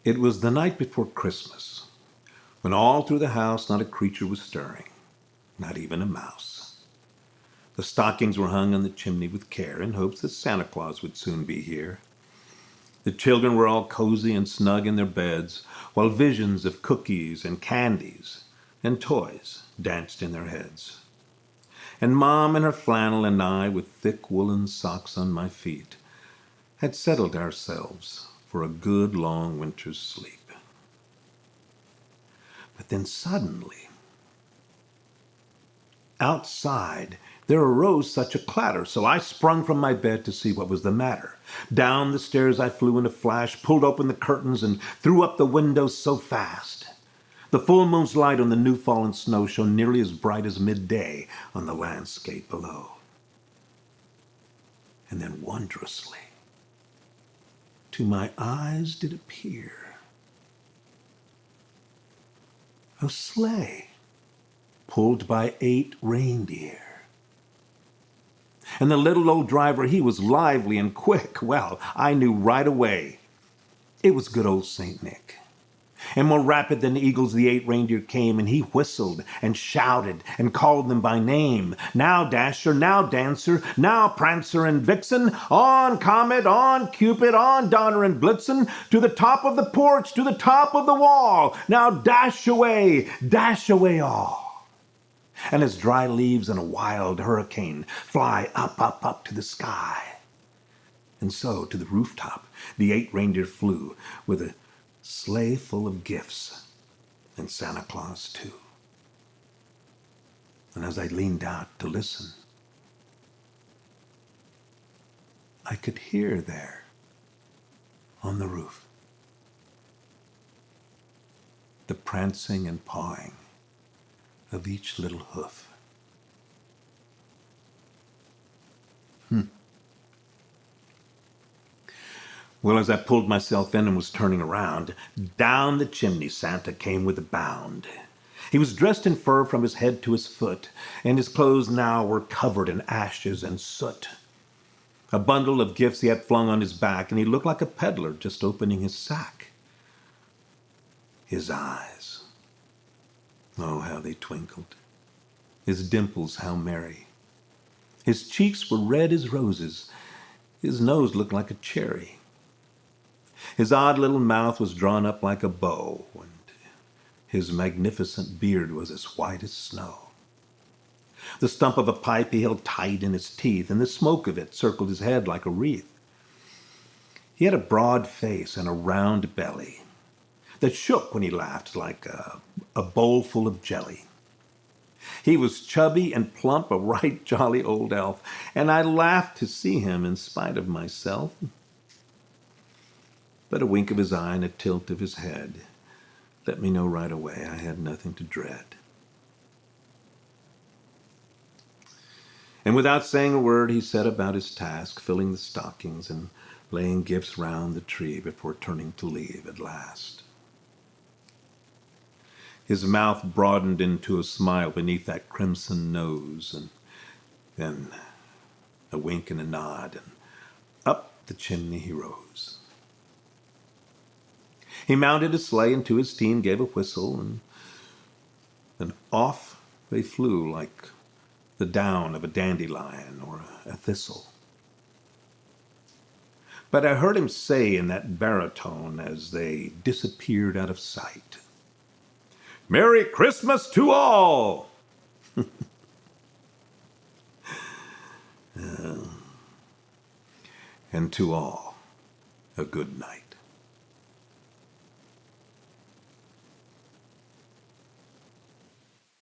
It was the night before Christmas, when all through the house not a creature was stirring, not even a mouse. The stockings were hung on the chimney with care in hopes that Santa Claus would soon be here. The children were all cozy and snug in their beds, while visions of cookies and candies and toys danced in their heads. And Mom in her flannel and I, with thick woolen socks on my feet, had settled ourselves for a good long winter's sleep. But then suddenly, outside, there arose such a clatter, so I sprung from my bed to see what was the matter. Down the stairs I flew in a flash, pulled open the curtains, and threw up the windows so fast. The full moon's light on the new-fallen snow shone nearly as bright as midday on the landscape below. And then wondrously, to my eyes did appear a sleigh pulled by 8 reindeer. And the little old driver, he was lively and quick. Well, I knew right away it was good old Saint Nick. And more rapid than eagles, the 8 reindeer came, and he whistled and shouted and called them by name. Now Dasher, now Dancer, now Prancer and Vixen, on Comet, on Cupid, on Donner and Blitzen, to the top of the porch, to the top of the wall. Now dash away all. And as dry leaves in a wild hurricane fly up, up, up to the sky, and so to the rooftop the 8 reindeer flew with a sleigh full of gifts, and Santa Claus too. And as I leaned out to listen, I could hear there on the roof the prancing and pawing of each little hoof. Well, as I pulled myself in and was turning around, down the chimney Santa came with a bound. He was dressed in fur from his head to his foot, and his clothes now were covered in ashes and soot. A bundle of gifts he had flung on his back, and he looked like a peddler just opening his sack. His eyes, oh, how they twinkled. His dimples, how merry. His cheeks were red as roses. His nose looked like a cherry. His odd little mouth was drawn up like a bow, and his magnificent beard was as white as snow. The stump of a pipe he held tight in his teeth, and the smoke of it circled his head like a wreath. He had a broad face and a round belly that shook when he laughed like a bowl full of jelly. He was chubby and plump, a right jolly old elf, and I laughed to see him in spite of myself. But a wink of his eye and a tilt of his head let me know right away I had nothing to dread. And without saying a word, he set about his task, filling the stockings and laying gifts round the tree before turning to leave at last. His mouth broadened into a smile beneath that crimson nose, and then a wink and a nod, and up the chimney he rose. He mounted his sleigh, and to his team gave a whistle, and then off they flew like the down of a dandelion or a thistle. But I heard him say in that baritone as they disappeared out of sight, "Merry Christmas to all!" And to all, a good night.